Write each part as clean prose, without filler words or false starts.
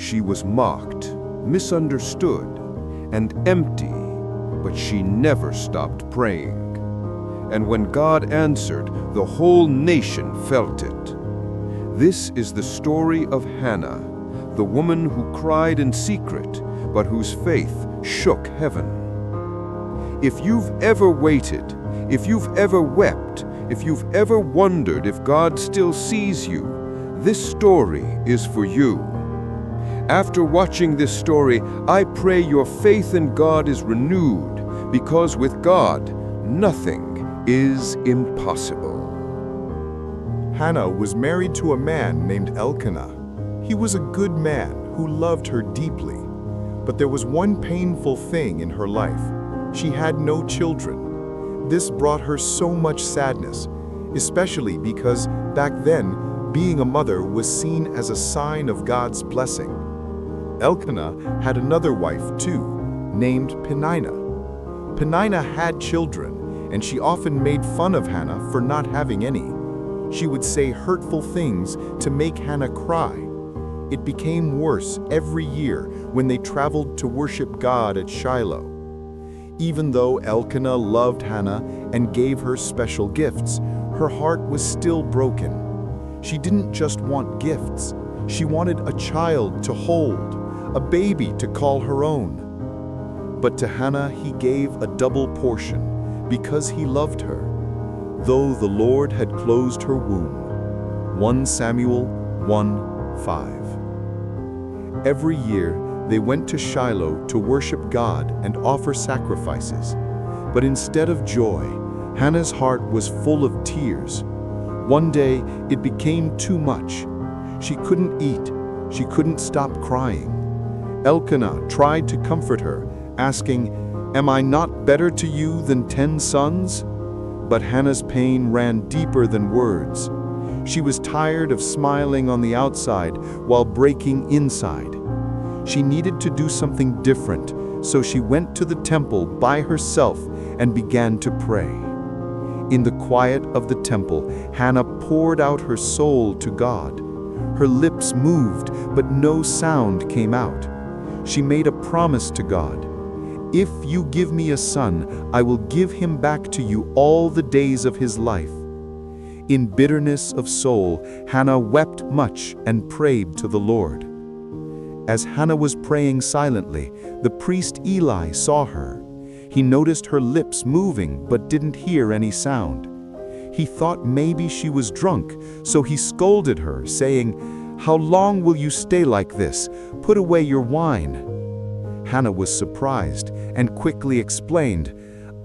She was mocked, misunderstood, and empty, but she never stopped praying. And when God answered, the whole nation felt it. This is the story of Hannah, the woman who cried in secret, but whose faith shook heaven. If you've ever waited, if you've ever wept, if you've ever wondered if God still sees you, this story is for you. After watching this story, I pray your faith in God is renewed, because with God, nothing is impossible. Hannah was married to a man named Elkanah. He was a good man who loved her deeply. But there was one painful thing in her life. She had no children. This brought her so much sadness, especially because back then, being a mother was seen as a sign of God's blessing. Elkanah had another wife too, named Peninnah. Peninnah had children, and she often made fun of Hannah for not having any. She would say hurtful things to make Hannah cry. It became worse every year when they traveled to worship God at Shiloh. Even though Elkanah loved Hannah and gave her special gifts, her heart was still broken. She didn't just want gifts. She wanted a child to hold, a baby to call her own. But to Hannah he gave a double portion, because he loved her, though the Lord had closed her womb. 1 Samuel 1:5. Every year they went to Shiloh to worship God and offer sacrifices. But instead of joy, Hannah's heart was full of tears. One day it became too much. She couldn't eat. She couldn't stop crying. Elkanah tried to comfort her, asking, "Am I not better to you than 10 sons?" But Hannah's pain ran deeper than words. She was tired of smiling on the outside while breaking inside. She needed to do something different, so she went to the temple by herself and began to pray. In the quiet of the temple, Hannah poured out her soul to God. Her lips moved, but no sound came out. She made a promise to God. "If you give me a son, I will give him back to you all the days of his life." In bitterness of soul, Hannah wept much and prayed to the Lord. As Hannah was praying silently, the priest Eli saw her. He noticed her lips moving but didn't hear any sound. He thought maybe she was drunk, so he scolded her, saying, "How long will you stay like this? Put away your wine." Hannah was surprised and quickly explained,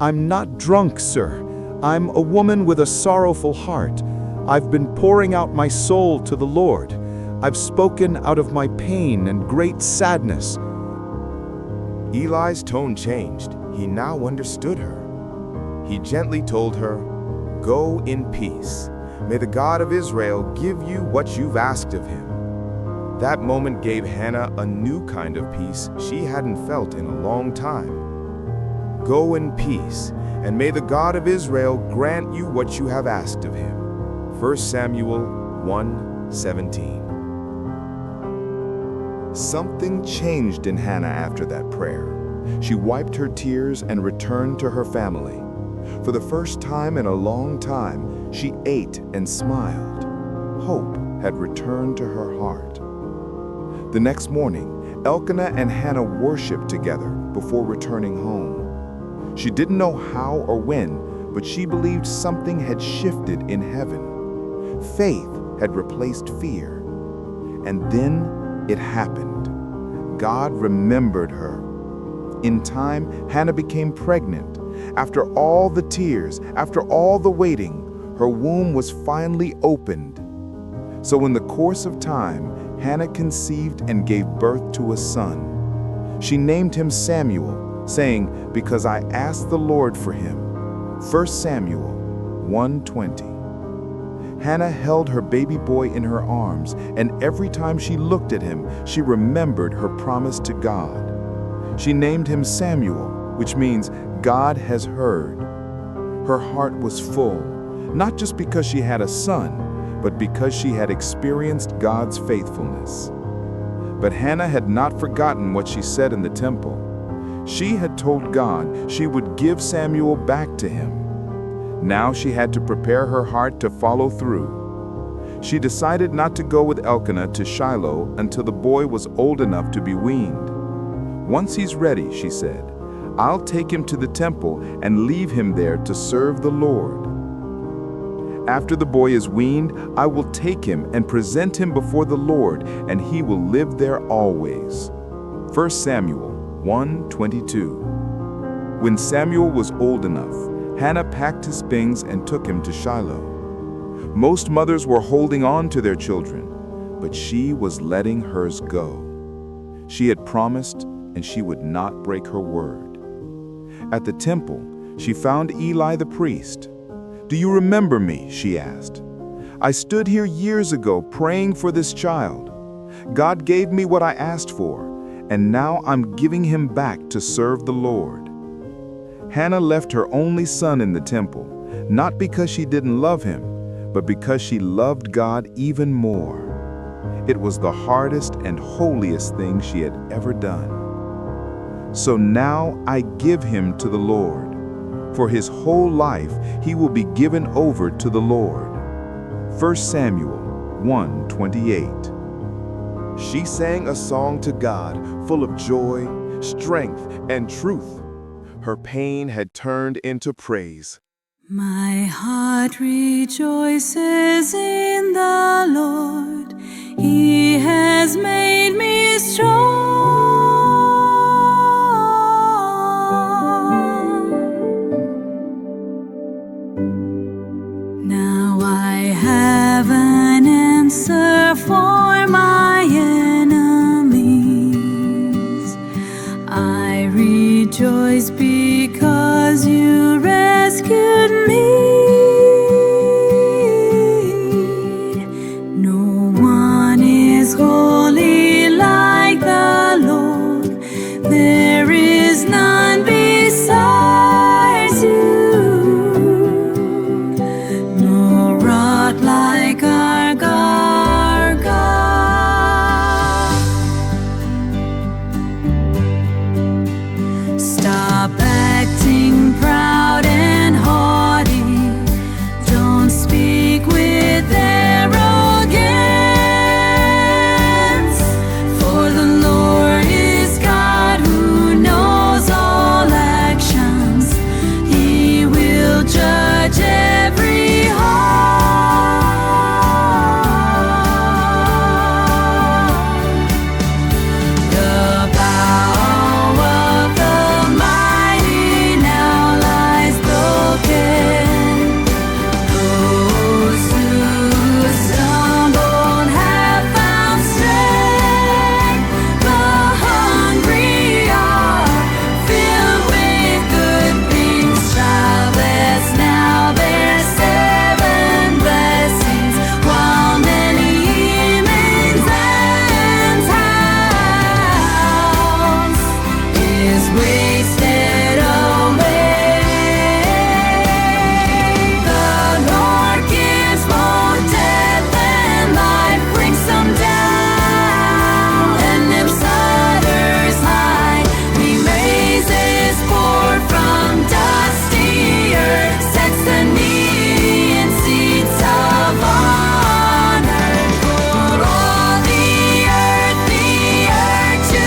"I'm not drunk, sir. I'm a woman with a sorrowful heart. I've been pouring out my soul to the Lord. I've spoken out of my pain and great sadness." Eli's tone changed. He now understood her. He gently told her, "Go in peace. May the God of Israel give you what you've asked of him." That moment gave Hannah a new kind of peace she hadn't felt in a long time. "Go in peace, and may the God of Israel grant you what you have asked of him." 1 Samuel 1:17. Something changed in Hannah after that prayer. She wiped her tears and returned to her family. For the first time in a long time, she ate and smiled. Hope had returned to her heart. The next morning, Elkanah and Hannah worshiped together before returning home. She didn't know how or when, but she believed something had shifted in heaven. Faith had replaced fear. And then it happened. God remembered her. In time, Hannah became pregnant. After all the tears, after all the waiting, her womb was finally opened. So in the course of time, Hannah conceived and gave birth to a son. She named him Samuel, saying, "Because I asked the Lord for him." 1 Samuel 1:20. Hannah held her baby boy in her arms, and every time she looked at him, she remembered her promise to God. She named him Samuel, which means God has heard. Her heart was full, not just because she had a son, but because she had experienced God's faithfulness. But Hannah had not forgotten what she said in the temple. She had told God she would give Samuel back to him. Now she had to prepare her heart to follow through. She decided not to go with Elkanah to Shiloh until the boy was old enough to be weaned. Once he's ready, she said, I'll take him to the temple and leave him there to serve the Lord. After the boy is weaned, I will take him and present him before the Lord, and he will live there always. 1 Samuel 1:22. When Samuel was old enough, Hannah packed his things and took him to Shiloh. Most mothers were holding on to their children, but she was letting hers go. She had promised, and she would not break her word. At the temple, she found Eli the priest. "Do you remember me?" she asked. "I stood here years ago praying for this child. God gave me what I asked for, and now I'm giving him back to serve the Lord." Hannah left her only son in the temple, not because she didn't love him, but because she loved God even more. It was the hardest and holiest thing she had ever done. "So now I give him to the Lord. For his whole life he will be given over to the Lord." 1 Samuel 1:28. She sang a song to God full of joy, strength, and truth. Her pain had turned into praise. My heart rejoices in the Lord. He has made me strong. Now I have an answer for my enemies. I rejoice because you rescued me. No one is holy like the Lord. There is none besides you. No rock like our God. Stop acting proud and haughty. Don't speak with arrogance. For the Lord is God who knows all actions. He will judge every heart. The bow of the mighty now lies broken. Those who stumbled have found strength. The hungry are filled with good things. Childless now bear 7 blessings, while many men's house is wasted away. The Lord gives more death than life, brings them down, and lifts others high. He raises poor from dusty earth, sets the needy in seats of honor. For all the earth to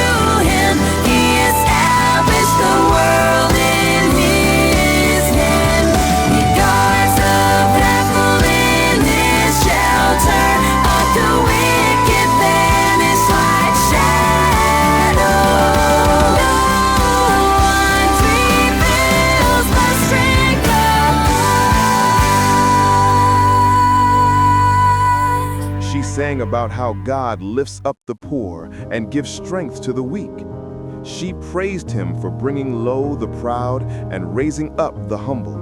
him. He established the world in his hand. He guards the faithful in his shelter, but the wicked vanish like shadows. No one reveals the strength of life. She sang about how God lifts up the poor and gives strength to the weak. She praised him for bringing low the proud and raising up the humble.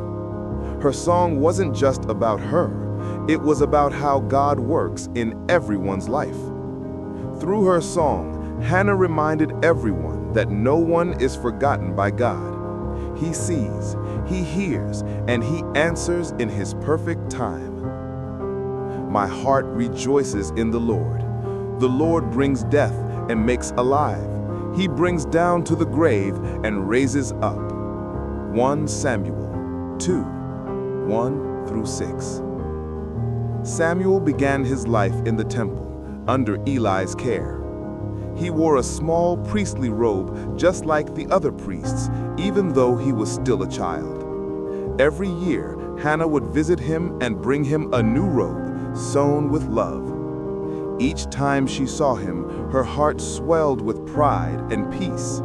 Her song wasn't just about her, it was about how God works in everyone's life. Through her song, Hannah reminded everyone that no one is forgotten by God. He sees, he hears, and he answers in his perfect time. My heart rejoices in the Lord. The Lord brings death and makes alive. He brings down to the grave and raises up. 1 Samuel 2, 1 through 6. Samuel began his life in the temple under Eli's care. He wore a small priestly robe just like the other priests, even though he was still a child. Every year, Hannah would visit him and bring him a new robe, sewn with love. Each time she saw him, her heart swelled with pride and peace.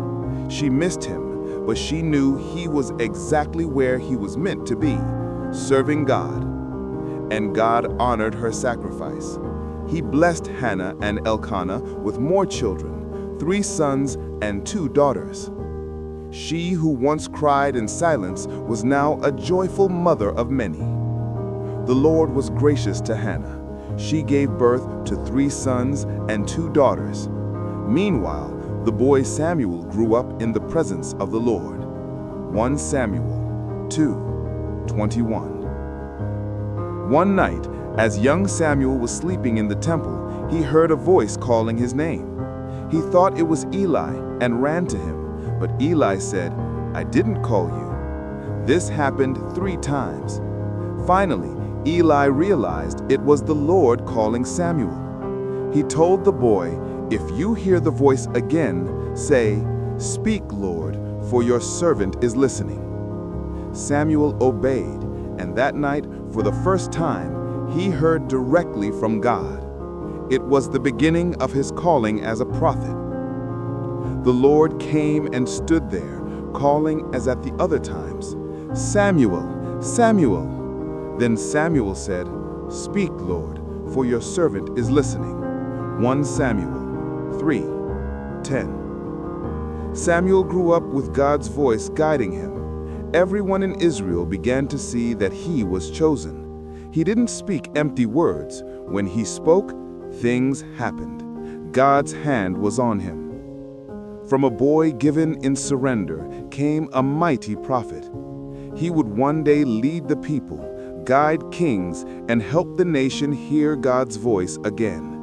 She missed him, but she knew he was exactly where he was meant to be, serving God. And God honored her sacrifice. He blessed Hannah and Elkanah with more children, 3 sons and 2 daughters. She who once cried in silence was now a joyful mother of many. The Lord was gracious to Hannah. She gave birth to 3 sons and 2 daughters. Meanwhile, the boy Samuel grew up in the presence of the Lord. 1 Samuel 2:21. One night, as young Samuel was sleeping in the temple, he heard a voice calling his name. He thought it was Eli and ran to him, but Eli said, "I didn't call you." This happened 3 times. Finally, Eli realized it was the Lord calling Samuel. He told the boy, "If you hear the voice again, say, 'Speak, Lord, for your servant is listening.'" Samuel obeyed, and that night, for the first time, he heard directly from God. It was the beginning of his calling as a prophet. The Lord came and stood there, calling as at the other times, "Samuel, Samuel." Then Samuel said, "Speak, Lord, for your servant is listening." 1 Samuel 3:10. Samuel grew up with God's voice guiding him. Everyone in Israel began to see that he was chosen. He didn't speak empty words. When he spoke, things happened. God's hand was on him. From a boy given in surrender came a mighty prophet. He would one day lead the people, guide kings, and help the nation hear God's voice again.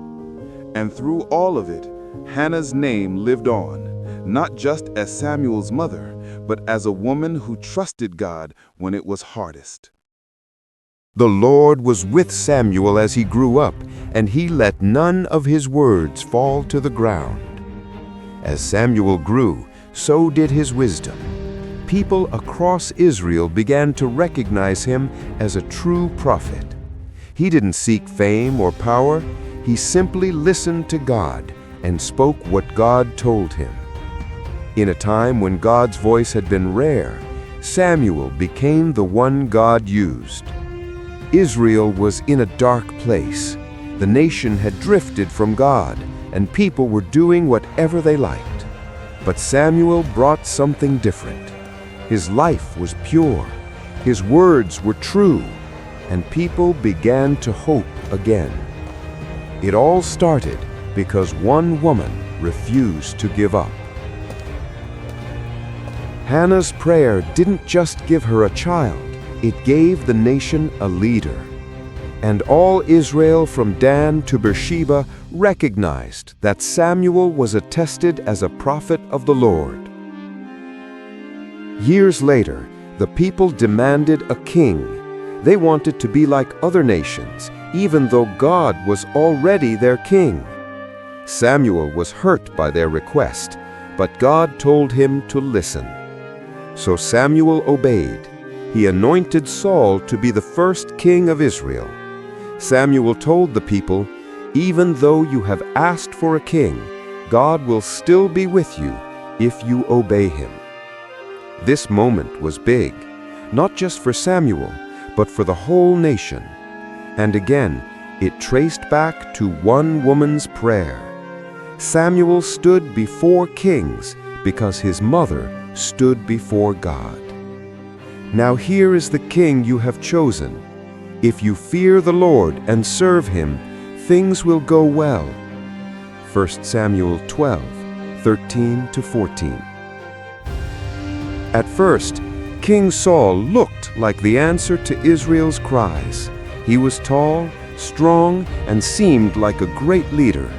And through all of it, Hannah's name lived on, not just as Samuel's mother, but as a woman who trusted God when it was hardest. The Lord was with Samuel as he grew up, and he let none of his words fall to the ground. As Samuel grew, so did his wisdom. People across Israel began to recognize him as a true prophet. He didn't seek fame or power. He simply listened to God and spoke what God told him. In a time when God's voice had been rare, Samuel became the one God used. Israel was in a dark place. The nation had drifted from God, and people were doing whatever they liked. But Samuel brought something different. His life was pure, his words were true, and people began to hope again. It all started because one woman refused to give up. Hannah's prayer didn't just give her a child, it gave the nation a leader. And all Israel from Dan to Beersheba recognized that Samuel was attested as a prophet of the Lord. Years later, the people demanded a king. They wanted to be like other nations, even though God was already their king. Samuel was hurt by their request, but God told him to listen. So Samuel obeyed. He anointed Saul to be the first king of Israel. Samuel told the people, "Even though you have asked for a king, God will still be with you if you obey him." This moment was big, not just for Samuel, but for the whole nation. And again, it traced back to one woman's prayer. Samuel stood before kings because his mother stood before God. Now here is the king you have chosen. If you fear the Lord and serve him, things will go well. 1 Samuel 12:13-14. At first, King Saul looked like the answer to Israel's cries. He was tall, strong, and seemed like a great leader.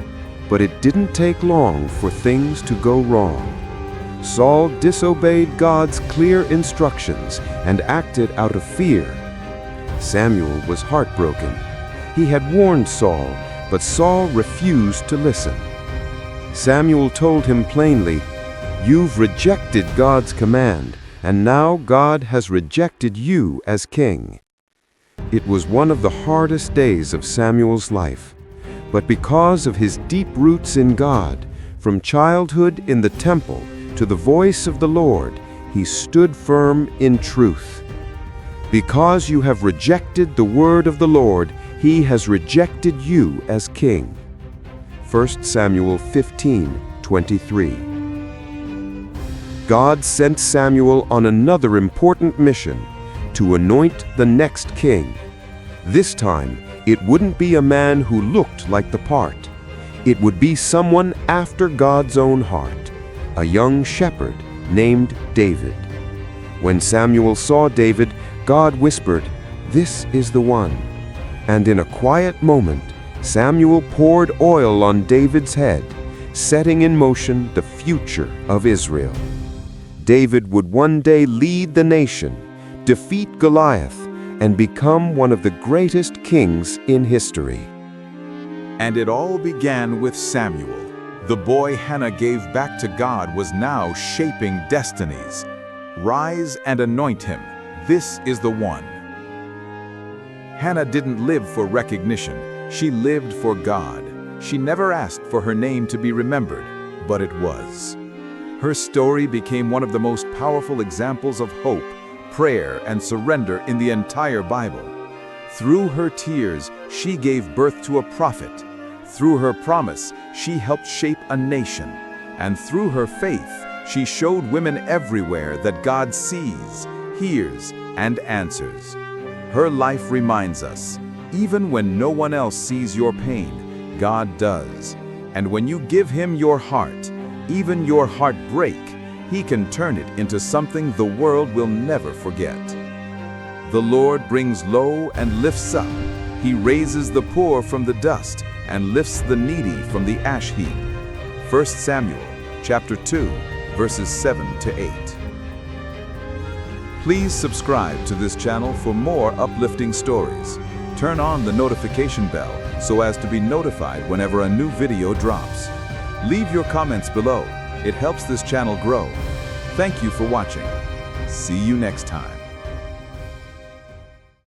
But it didn't take long for things to go wrong. Saul disobeyed God's clear instructions and acted out of fear. Samuel was heartbroken. He had warned Saul, but Saul refused to listen. Samuel told him plainly, "You've rejected God's command, and now God has rejected you as king." It was one of the hardest days of Samuel's life, but because of his deep roots in God, from childhood in the temple to the voice of the Lord, he stood firm in truth. Because you have rejected the word of the Lord, he has rejected you as king. 1 Samuel 15:23. God sent Samuel on another important mission, to anoint the next king. This time, it wouldn't be a man who looked like the part. It would be someone after God's own heart, a young shepherd named David. When Samuel saw David, God whispered, "This is the one." And in a quiet moment, Samuel poured oil on David's head, setting in motion the future of Israel. David would one day lead the nation, defeat Goliath, and become one of the greatest kings in history. And it all began with Samuel. The boy Hannah gave back to God was now shaping destinies. Rise and anoint him. This is the one. Hannah didn't live for recognition. She lived for God. She never asked for her name to be remembered, but it was. Her story became one of the most powerful examples of hope, prayer, and surrender in the entire Bible. Through her tears, she gave birth to a prophet. Through her promise, she helped shape a nation. And through her faith, she showed women everywhere that God sees, hears, and answers. Her life reminds us, even when no one else sees your pain, God does. And when you give Him your heart, even your heartbreak, He can turn it into something the world will never forget. The Lord brings low and lifts up. He raises the poor from the dust and lifts the needy from the ash heap. 1 Samuel chapter 2, verses 7 to 8. Please subscribe to this channel for more uplifting stories. Turn on the notification bell so as to be notified whenever a new video drops. Leave your comments below. It helps this channel grow. Thank you for watching. See you next time.